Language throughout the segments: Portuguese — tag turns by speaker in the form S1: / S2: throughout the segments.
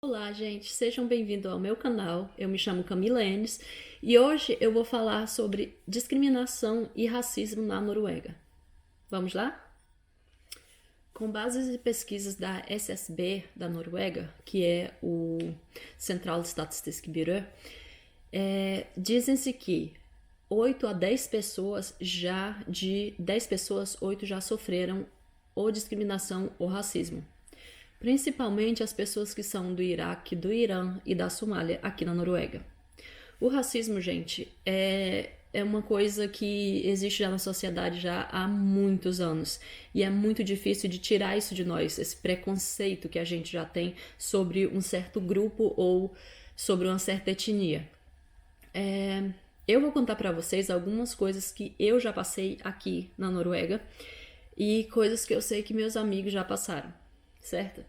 S1: Olá, gente, sejam bem-vindos ao meu canal. Eu me chamo Camila Enes e hoje eu vou falar sobre discriminação e racismo na Noruega. Vamos lá? Com bases em pesquisas da SSB da Noruega, que é o Central Statistisk Bureau, dizem-se que 8 a 10 pessoas de 10 pessoas, 8 já sofreram ou discriminação ou racismo. Principalmente as pessoas que são do Iraque, do Irã e da Somália, aqui na Noruega. O racismo, gente, é uma coisa que existe já na sociedade já há muitos anos. E é muito difícil de tirar isso de nós, esse preconceito que a gente já tem sobre um certo grupo ou sobre uma certa etnia. Eu vou contar pra vocês algumas coisas que eu já passei aqui na Noruega e coisas que eu sei que meus amigos já passaram, certo?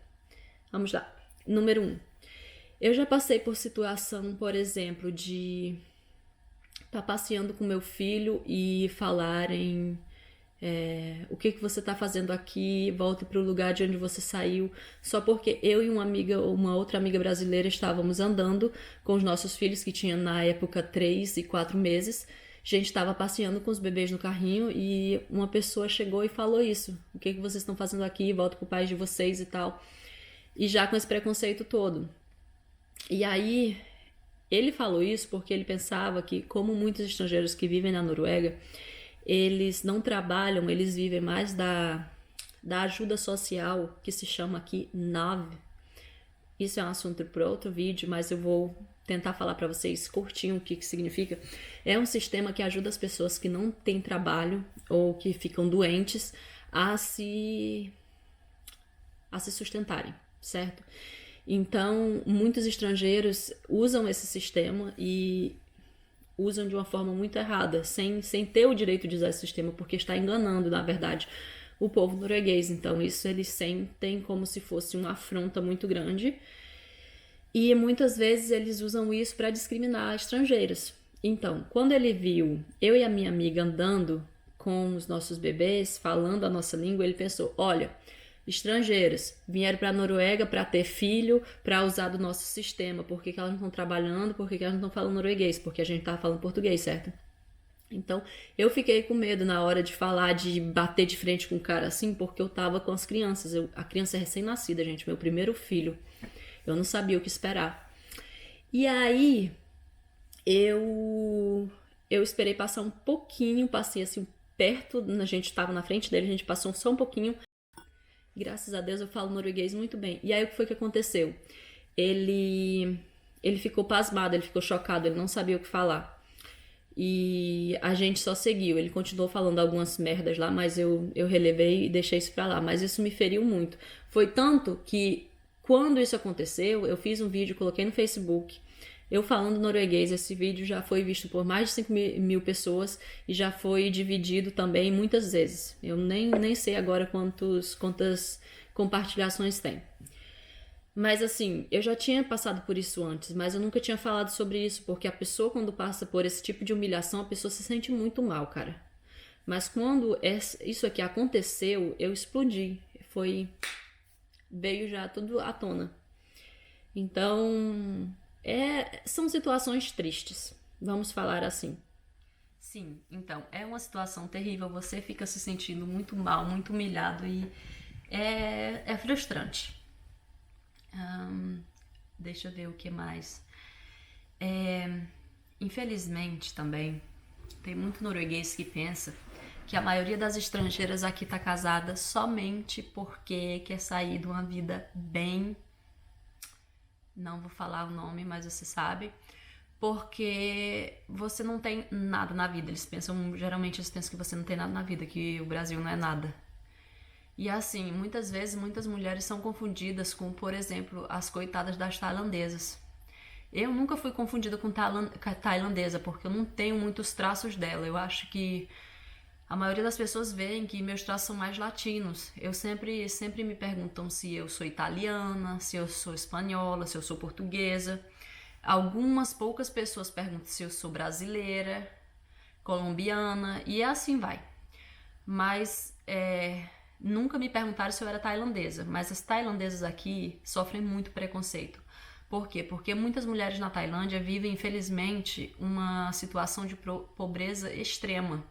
S1: Vamos lá. Número 1. Eu já passei por situação, por exemplo, de estar passeando com meu filho e falarem o que você está fazendo aqui, volte para o lugar de onde você saiu, só porque eu e uma outra amiga brasileira estávamos andando com os nossos filhos, que tinham na época 3 e 4 meses. A gente estava passeando com os bebês no carrinho e uma pessoa chegou e falou isso. O que vocês estão fazendo aqui? Volta pro país de vocês e tal. E já com esse preconceito todo. E aí, ele falou isso porque ele pensava que, como muitos estrangeiros que vivem na Noruega, eles não trabalham, eles vivem mais da ajuda social, que se chama aqui NAV. Isso é um assunto para outro vídeo, mas eu vou tentar falar para vocês curtinho o que significa. É um sistema que ajuda as pessoas que não têm trabalho ou que ficam doentes a se sustentarem, certo? Então, muitos estrangeiros usam esse sistema e usam de uma forma muito errada, sem ter o direito de usar esse sistema, porque está enganando, na verdade, o povo norueguês. Então, isso eles sentem como se fosse uma afronta muito grande. E muitas vezes eles usam isso para discriminar estrangeiros. Então, quando ele viu eu e a minha amiga andando com os nossos bebês, falando a nossa língua, ele pensou: olha, estrangeiros vieram para a Noruega para ter filho, para usar do nosso sistema. Por que elas não estão trabalhando? Por que elas não estão falando norueguês? Porque a gente estava falando português, certo? Então, eu fiquei com medo na hora de falar, de bater de frente com o cara assim, porque eu tava com as crianças. A criança é recém-nascida, gente, meu primeiro filho. Eu não sabia o que esperar. E aí, eu esperei passar um pouquinho, passei assim perto, a gente estava na frente dele, a gente passou só um pouquinho. Graças a Deus eu falo norueguês muito bem. E aí o que foi que aconteceu? Ele ficou pasmado, ele ficou chocado, ele não sabia o que falar. E a gente só seguiu. Ele continuou falando algumas merdas lá, mas eu relevei e deixei isso pra lá. Mas isso me feriu muito. Foi tanto que quando isso aconteceu, eu fiz um vídeo, coloquei no Facebook, eu falando norueguês. Esse vídeo já foi visto por mais de 5.000 pessoas e já foi dividido também muitas vezes. Eu nem sei agora quantas compartilhações tem. Mas assim, eu já tinha passado por isso antes, mas eu nunca tinha falado sobre isso, porque a pessoa, quando passa por esse tipo de humilhação, a pessoa se sente muito mal, cara. Mas quando isso aqui aconteceu, eu explodi. Veio já tudo à tona. Então, são situações tristes, vamos falar assim. Sim, então, é uma situação terrível, você fica se sentindo muito mal, muito humilhado e é frustrante. Deixa eu ver o que mais. Infelizmente também, tem muito norueguês que pensa que a maioria das estrangeiras aqui tá casada somente porque quer sair de uma vida bem. Não vou falar o nome, mas você sabe. Porque você não tem nada na vida. Geralmente eles pensam que você não tem nada na vida, que o Brasil não é nada. E assim, muitas vezes, muitas mulheres são confundidas com, por exemplo, as coitadas das tailandesas. Eu nunca fui confundida com tailandesa, porque eu não tenho muitos traços dela. Eu acho que a maioria das pessoas veem que meus traços são mais latinos. Eu sempre me perguntam se eu sou italiana, se eu sou espanhola, se eu sou portuguesa. Algumas poucas pessoas perguntam se eu sou brasileira, colombiana, e assim vai. Mas Nunca me perguntaram se eu era tailandesa, mas as tailandesas aqui sofrem muito preconceito. Por quê? Porque muitas mulheres na Tailândia vivem, infelizmente, uma situação de pobreza extrema.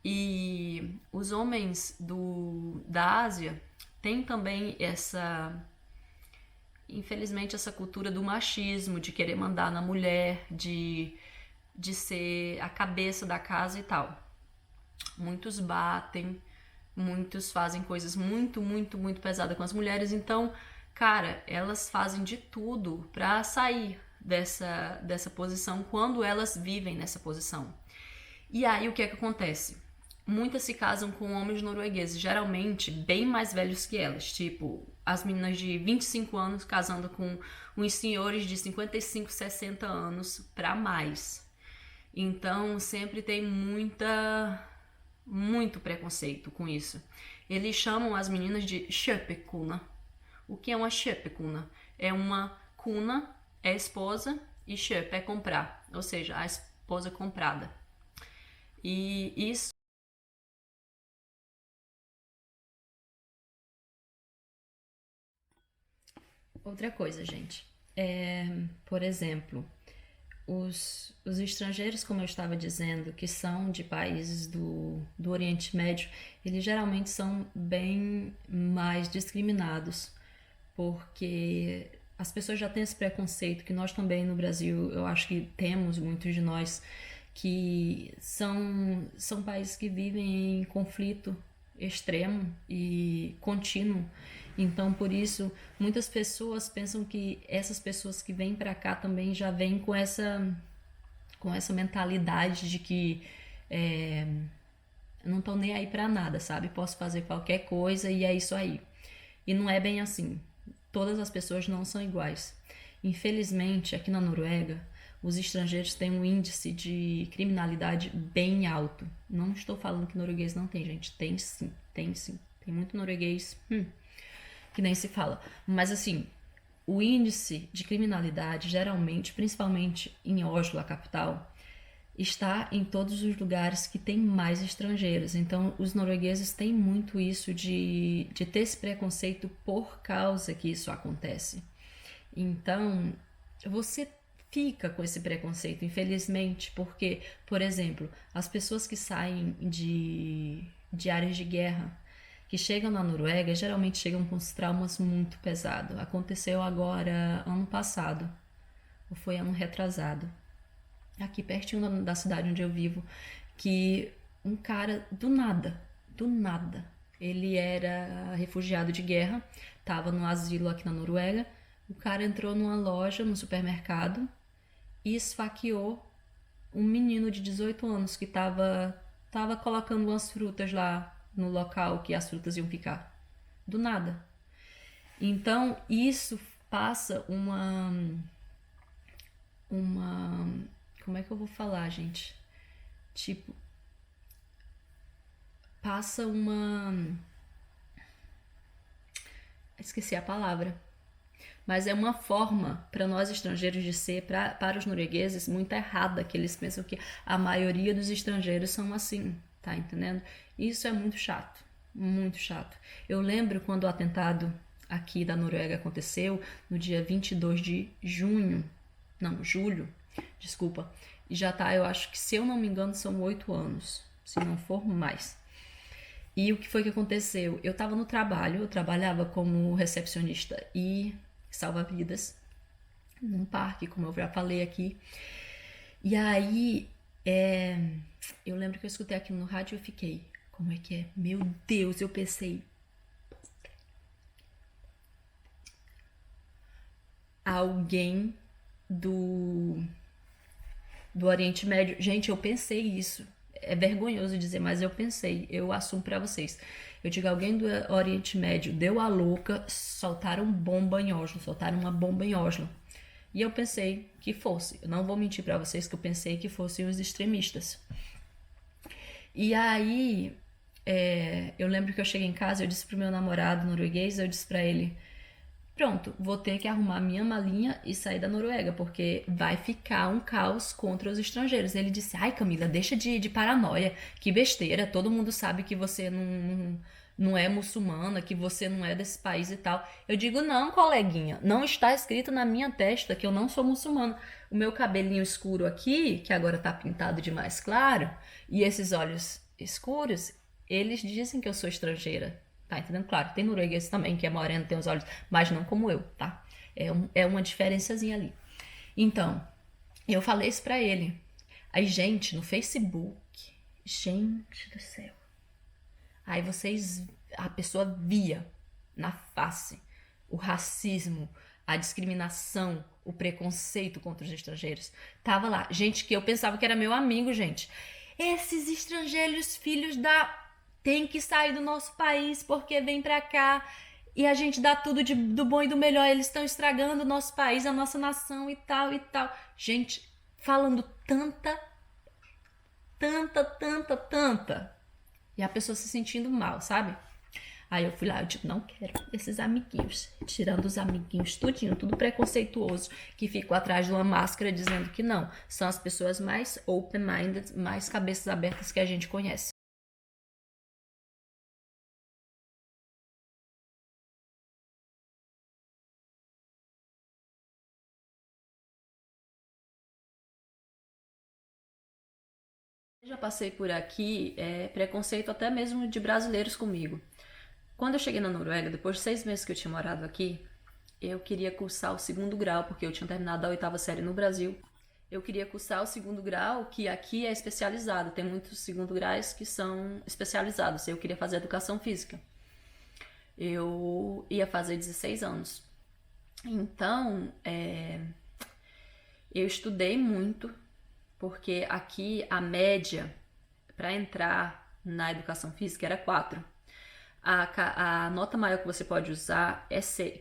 S1: E os homens da Ásia têm também infelizmente, essa cultura do machismo, de querer mandar na mulher, de ser a cabeça da casa e tal. Muitos batem, muitos fazem coisas muito, muito, muito pesadas com as mulheres. Então, cara, elas fazem de tudo pra sair dessa posição quando elas vivem nessa posição. E aí, o que é que acontece? Muitas se casam com homens noruegueses, geralmente bem mais velhos que elas. Tipo, as meninas de 25 anos casando com uns senhores de 55, 60 anos pra mais. Então, sempre tem muito preconceito com isso. Eles chamam as meninas de köpekuna. O que é uma köpekuna? É uma kuna, é esposa, e köp é comprar, ou seja, a esposa comprada. E isso. Outra coisa, gente. Por exemplo, os estrangeiros, como eu estava dizendo, que são de países do Oriente Médio, eles geralmente são bem mais discriminados, porque as pessoas já têm esse preconceito que nós também no Brasil, eu acho que temos, muitos de nós, que são países que vivem em conflito extremo e contínuo. Então, por isso, muitas pessoas pensam que essas pessoas que vêm para cá também já vêm com essa mentalidade de que não estão nem aí para nada, sabe? Posso fazer qualquer coisa e é isso aí. E não é bem assim. Todas as pessoas não são iguais. Infelizmente, aqui na Noruega, os estrangeiros têm um índice de criminalidade bem alto. Não estou falando que norueguês não tem, gente. Tem sim, tem sim. Tem muito norueguês que nem se fala. Mas assim, o índice de criminalidade, geralmente, principalmente em Oslo, a capital, está em todos os lugares que tem mais estrangeiros. Então, os noruegueses têm muito isso de ter esse preconceito por causa que isso acontece. Então, você fica com esse preconceito, infelizmente, porque, por exemplo, as pessoas que saem de áreas de guerra, que chegam na Noruega, geralmente chegam com os traumas muito pesados. Aconteceu agora, ano passado, ou foi ano retrasado, aqui pertinho da cidade onde eu vivo, que um cara, do nada, ele era refugiado de guerra, estava no asilo aqui na Noruega, o cara entrou numa loja, no supermercado, e esfaqueou um menino de 18 anos que tava colocando umas frutas lá no local que as frutas iam ficar. Do nada. Então, isso passa como é que eu vou falar, gente? Tipo, passa esqueci a palavra. Mas é uma forma para nós estrangeiros de ser, para os noruegueses, muito errada, que eles pensam que a maioria dos estrangeiros são assim, tá entendendo? Isso é muito chato, muito chato. Eu lembro quando o atentado aqui da Noruega aconteceu, no dia 22 de julho, desculpa, e já tá, eu acho que, se eu não me engano, são 8 anos, se não for mais. E o que foi que aconteceu? Eu tava no trabalho, eu trabalhava como recepcionista e salva-vidas num parque, como eu já falei aqui. E aí, eu lembro que eu escutei aquilo no rádio e eu fiquei, como é que é? Meu Deus, eu pensei, alguém do Oriente Médio. Gente, eu pensei isso. É vergonhoso dizer, mas eu pensei, eu assumo pra vocês. Eu digo, alguém do Oriente Médio deu a louca, soltaram bomba em Oslo, soltaram uma bomba em Oslo. E eu pensei que fosse, eu não vou mentir pra vocês que eu pensei que fossem os extremistas. E aí, eu lembro que eu cheguei em casa, eu disse pro meu namorado norueguês, eu disse pra ele, pronto, vou ter que arrumar minha malinha e sair da Noruega, porque vai ficar um caos contra os estrangeiros. Ele disse, ai Camila, deixa de paranoia, que besteira, todo mundo sabe que você não é muçulmana, que você não é desse país e tal. Eu digo, não, coleguinha, não está escrito na minha testa que eu não sou muçulmana. O meu cabelinho escuro aqui, que agora tá pintado de mais claro, e esses olhos escuros, eles dizem que eu sou estrangeira. Tá entendendo? Claro, tem norueguês também, que é moreno, tem os olhos, mas não como eu, tá? É uma diferençazinha ali. Então, eu falei isso pra ele. Aí, gente, no Facebook, gente do céu. Aí a pessoa via na face o racismo, a discriminação, o preconceito contra os estrangeiros. Tava lá, gente que eu pensava que era meu amigo, gente. Esses estrangeiros, filhos da... Tem que sair do nosso país porque vem pra cá e a gente dá tudo do bom e do melhor. Eles estão estragando o nosso país, a nossa nação e tal e tal. Gente, falando tanta. E a pessoa se sentindo mal, sabe? Aí eu fui lá, eu digo, não quero esses amiguinhos. Tirando os amiguinhos, tudinho, tudo preconceituoso, que ficam atrás de uma máscara dizendo que não. São as pessoas mais open-minded, mais cabeças abertas que a gente conhece. Eu já passei por aqui preconceito até mesmo de brasileiros comigo. Quando eu cheguei na Noruega, depois de 6 meses que eu tinha morado aqui, eu queria cursar o segundo grau, porque eu tinha terminado a 8ª série no Brasil. Eu queria cursar o segundo grau, que aqui é especializado. Tem muitos segundo graus que são especializados. Eu queria fazer educação física. Eu ia fazer 16 anos. Então, eu estudei muito, porque aqui a média para entrar na educação física era 4. A nota maior que você pode usar,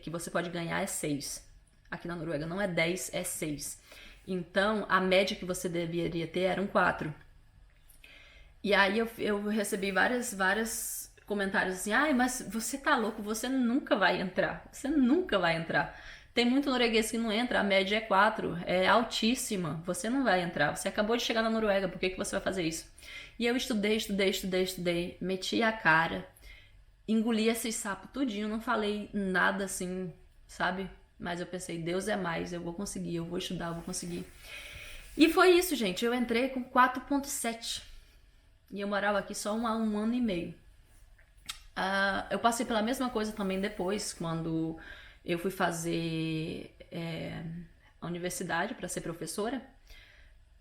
S1: que você pode ganhar é 6. Aqui na Noruega não é 10, é 6. Então, a média que você deveria ter eram 4. E aí eu recebi vários comentários assim, ai, mas você tá louco, você nunca vai entrar. Você nunca vai entrar. Tem muito norueguês que não entra, a média é 4, é altíssima, você não vai entrar. Você acabou de chegar na Noruega, por que você vai fazer isso? E eu estudei, meti a cara, engoli esse sapo tudinho, não falei nada assim, sabe? Mas eu pensei, Deus é mais, eu vou conseguir, eu vou estudar, eu vou conseguir. E foi isso, gente, eu entrei com 4.7 e eu morava aqui só um ano e meio. Eu passei pela mesma coisa também depois, quando eu fui fazer a universidade para ser professora.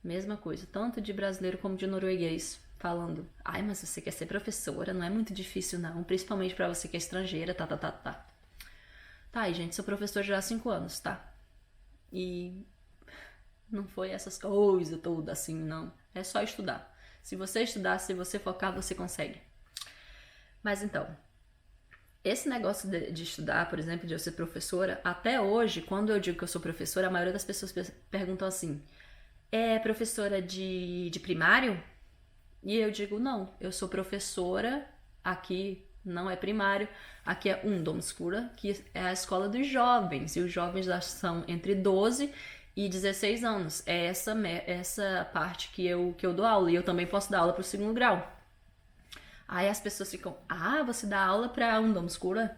S1: Mesma coisa, tanto de brasileiro como de norueguês, falando, ai, mas você quer ser professora, não é muito difícil não, principalmente para você que é estrangeira, tá. Tá, e gente, sou professora já há 5 anos, tá? E não foi essas coisas todas assim, não. É só estudar. Se você estudar, se você focar, você consegue. Mas então, esse negócio de estudar, por exemplo, de eu ser professora, até hoje, quando eu digo que eu sou professora, a maioria das pessoas perguntam assim, é professora de primário? E eu digo, não, eu sou professora, aqui não é primário, aqui é ungdomsskole, que é a escola dos jovens, e os jovens já são entre 12 e 16 anos. É essa parte que eu dou aula, e eu também posso dar aula para o segundo grau. Aí as pessoas ficam, você dá aula pra ungdomsskole?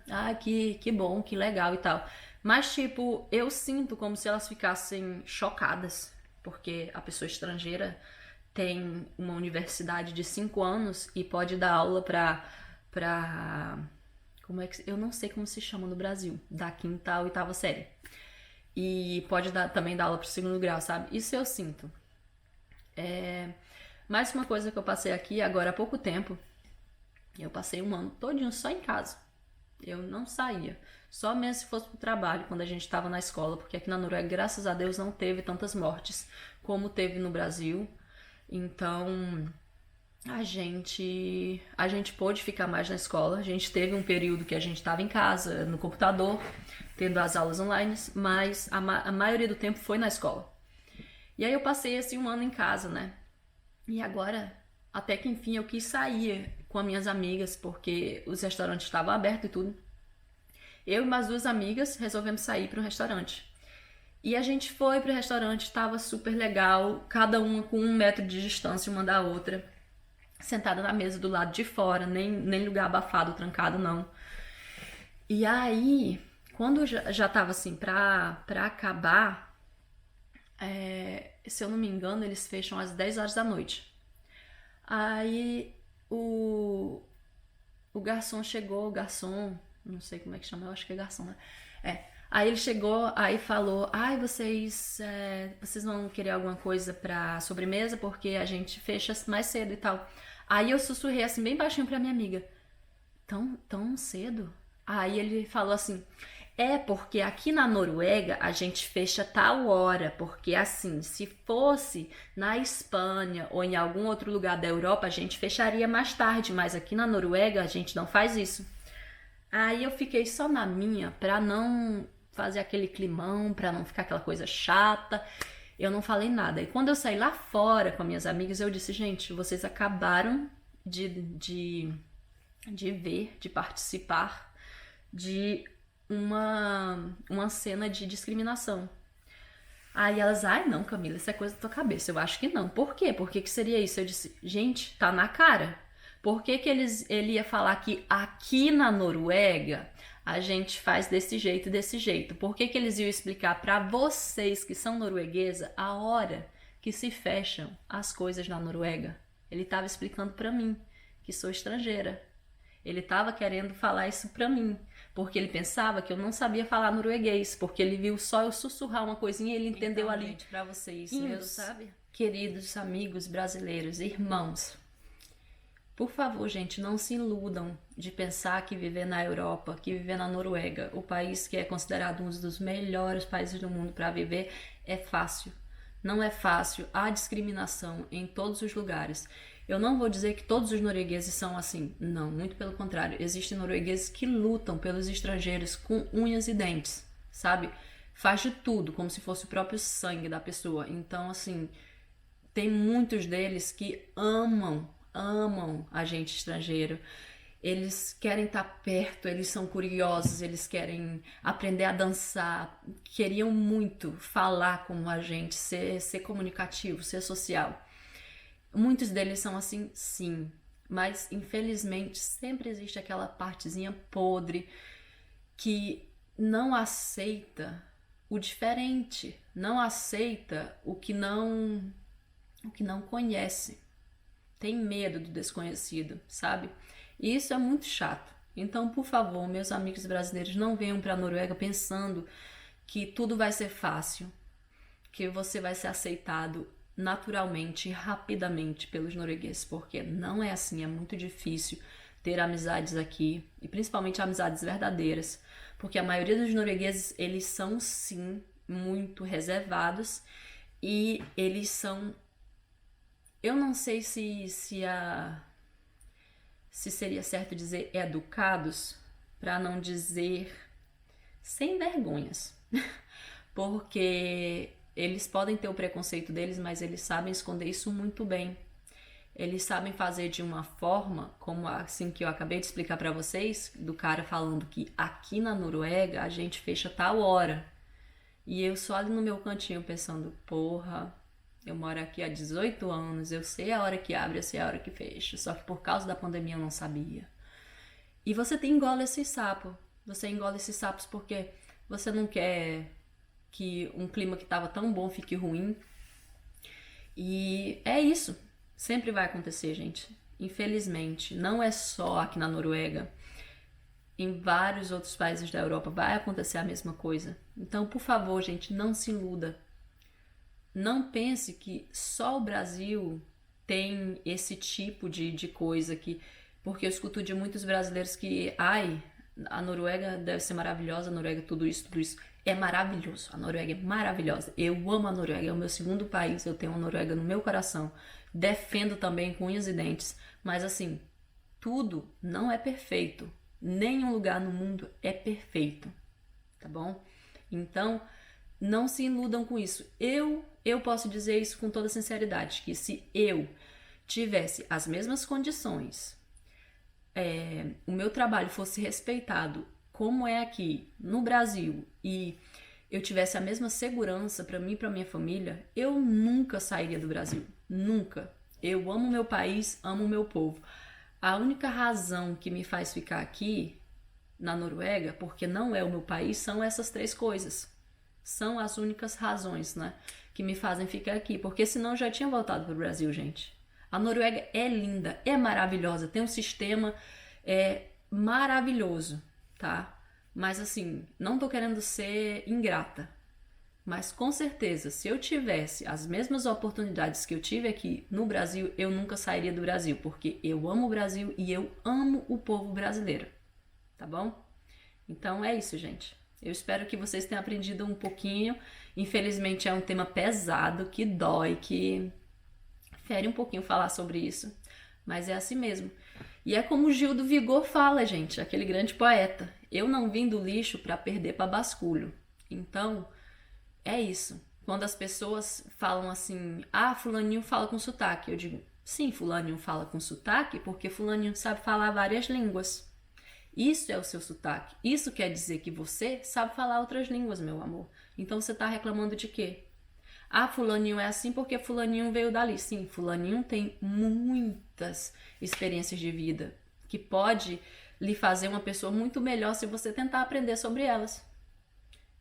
S1: Que bom, que legal e tal. Mas, tipo, eu sinto como se elas ficassem chocadas, porque a pessoa estrangeira tem uma universidade de 5 anos e pode dar aula pra eu não sei como se chama no Brasil, da 5ª à 8ª série. E pode também dar aula pro segundo grau, sabe? Isso eu sinto. Mais uma coisa que eu passei aqui agora há pouco tempo, eu passei um ano todinho só em casa. Eu não saía. Só mesmo se fosse pro trabalho, quando a gente estava na escola, porque aqui na Noruega, graças a Deus, não teve tantas mortes como teve no Brasil. Então, a gente pôde ficar mais na escola. A gente teve um período que a gente estava em casa, no computador, tendo as aulas online, mas a maioria do tempo foi na escola. E aí eu passei assim um ano em casa, né? E agora, até que enfim, eu quis sair com as minhas amigas, porque os restaurantes estavam abertos e tudo. Eu e mais 2 amigas resolvemos sair para um restaurante. E a gente foi pro restaurante, estava super legal, cada uma com 1 metro de distância uma da outra. sentada na mesa do lado de fora, nem lugar abafado, trancado, não. E aí, quando já tava assim pra acabar, se eu não me engano, eles fecham às 10 horas da noite. Aí o garçom chegou, não sei como é que chama, eu acho que é garçom, né? Aí ele chegou, aí falou, ai, vocês vão querer alguma coisa pra sobremesa, porque a gente fecha mais cedo e tal. Aí eu sussurrei assim, bem baixinho pra minha amiga, tão cedo? Aí ele falou assim, porque aqui na Noruega a gente fecha tal hora, porque assim, se fosse na Espanha ou em algum outro lugar da Europa, a gente fecharia mais tarde, mas aqui na Noruega a gente não faz isso. Aí eu fiquei só na minha, pra não fazer aquele climão, pra não ficar aquela coisa chata. Eu não falei nada. E quando eu saí lá fora com as minhas amigas, eu disse, gente, vocês acabaram de ver, de participar de uma cena de discriminação. Aí elas, ai não, Camila, isso é coisa da tua cabeça. Eu acho que não. Por quê? Por que seria isso? Eu disse, gente, tá na cara. Por que ele ia falar que aqui na Noruega a gente faz desse jeito e desse jeito? Por que eles iam explicar para vocês que são norueguesa a hora que se fecham as coisas na Noruega? Ele estava explicando para mim, que sou estrangeira. Ele estava querendo falar isso para mim, porque ele pensava que eu não sabia falar norueguês, porque ele viu só eu sussurrar uma coisinha e ele entendeu então, ali. Gente, para vocês, meus sabe? Queridos amigos brasileiros, irmãos, por favor, gente, não se iludam de pensar que viver na Europa, que viver na Noruega, o país que é considerado um dos melhores países do mundo para viver, é fácil. Não é fácil. Há discriminação em todos os lugares. Eu não vou dizer que todos os noruegueses são assim. Não, muito pelo contrário. Existem noruegueses que lutam pelos estrangeiros com unhas e dentes, sabe? Faz de tudo, como se fosse o próprio sangue da pessoa. Então, assim, tem muitos deles que amam agente estrangeiro. Eles querem estar perto, eles são curiosos, eles querem aprender a dançar, queriam muito falar como a gente, ser comunicativo, ser social. Muitos deles são assim, sim, mas infelizmente sempre existe aquela partezinha podre que não aceita o diferente, não aceita o que não conhece. Tem medo do desconhecido, sabe? E isso é muito chato. Então, por favor, meus amigos brasileiros, não venham para a Noruega pensando que tudo vai ser fácil, que você vai ser aceitado naturalmente e rapidamente pelos noruegueses, porque não é assim, é muito difícil ter amizades aqui, e principalmente amizades verdadeiras, porque a maioria dos noruegueses, eles são sim muito reservados e eles são, eu não sei se seria certo dizer educados, para não dizer sem vergonhas, porque eles podem ter o preconceito deles, mas eles sabem esconder isso muito bem. Eles sabem fazer de uma forma, como assim que eu acabei de explicar para vocês, do cara falando que aqui na Noruega a gente fecha tal hora. E eu só ali no meu cantinho pensando, porra, eu moro aqui há 18 anos, eu sei a hora que abre, eu sei a hora que fecha. Só que por causa da pandemia eu não sabia. E você engole esses sapos. Você engole esses sapos porque você não quer que um clima que estava tão bom fique ruim. E é isso. Sempre vai acontecer, gente. Infelizmente. Não é só aqui na Noruega. Em vários outros países da Europa vai acontecer a mesma coisa. Então, por favor, gente, não se iluda. Não pense que só o Brasil tem esse tipo de coisa que... Porque eu escuto de muitos brasileiros que... Ai, a Noruega deve ser maravilhosa, a Noruega tudo isso. É maravilhoso, a Noruega é maravilhosa. Eu amo a Noruega, é o meu segundo país, eu tenho a Noruega no meu coração. Defendo também com unhas e dentes. Mas assim, tudo não é perfeito. Nenhum lugar no mundo é perfeito, tá bom? Então, não se iludam com isso. Eu posso dizer isso com toda sinceridade, que se eu tivesse as mesmas condições, o meu trabalho fosse respeitado como é aqui no Brasil e eu tivesse a mesma segurança para mim e para minha família, eu nunca sairia do Brasil. Nunca. Eu amo meu país, amo meu povo. A única razão que me faz ficar aqui na Noruega, porque não é o meu país, são essas três coisas. São as únicas razões, né, que me fazem ficar aqui, porque senão eu já tinha voltado para o Brasil, gente. A Noruega é linda, é maravilhosa, tem um sistema maravilhoso, tá? Mas assim, não tô querendo ser ingrata, mas com certeza, se eu tivesse as mesmas oportunidades que eu tive aqui no Brasil, eu nunca sairia do Brasil, porque eu amo o Brasil e eu amo o povo brasileiro, tá bom? Então é isso, gente. Eu espero que vocês tenham aprendido um pouquinho. Infelizmente é um tema pesado, que dói, que fere um pouquinho falar sobre isso, mas é assim mesmo. E é como o Gil do Vigor fala, gente, aquele grande poeta. Eu não vim do lixo para perder para basculho. Então, é isso. Quando as pessoas falam assim, ah, fulaninho fala com sotaque, eu digo, sim, fulaninho fala com sotaque porque fulaninho sabe falar várias línguas. Isso é o seu sotaque. Isso quer dizer que você sabe falar outras línguas, meu amor. Então você tá reclamando de quê? Ah, fulaninho é assim porque fulaninho veio dali. Sim, fulaninho tem muitas experiências de vida que pode lhe fazer uma pessoa muito melhor se você tentar aprender sobre elas.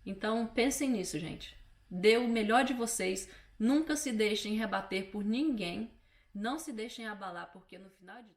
S1: Então pensem nisso, gente. Dê o melhor de vocês. Nunca se deixem rebater por ninguém. Não se deixem abalar, porque no final de